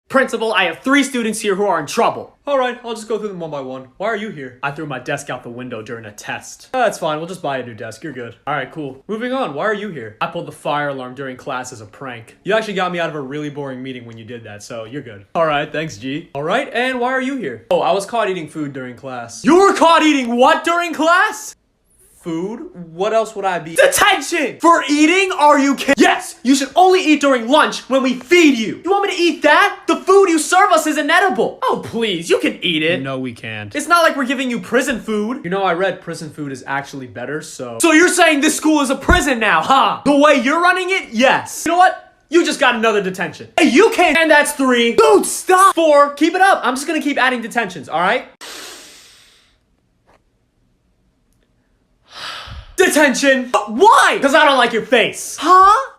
Principal, I have 3 students here who are in trouble. Alright, I'll just go through them one by one. Why are you here? I threw my desk out the window during a test. That's fine, we'll just buy a new desk, you're good. Alright, cool. Moving on, why are you here? I pulled the fire alarm during class as a prank. You actually got me out of a really boring meeting when you did that, so you're good. Alright, thanks, G. Alright, and why are you here? Oh, I was caught eating food during class. You were caught eating what during class? Food? What else would I be? Detention! For eating? Are you kidding? Yes! You should only eat during lunch when we feed you! You want me to eat that? The food you serve us is inedible! Oh, please, you can eat it. No, we can't. It's not like we're giving you prison food. You know, I read prison food is actually better, so... So you're saying this school is a prison now, huh? The way you're running it? Yes. You know what? You just got another detention. Hey, you can't! And that's 3. Dude, stop! 4. Keep it up. I'm just gonna keep adding detentions, alright? Detention! Why? Because I don't like your face. Huh?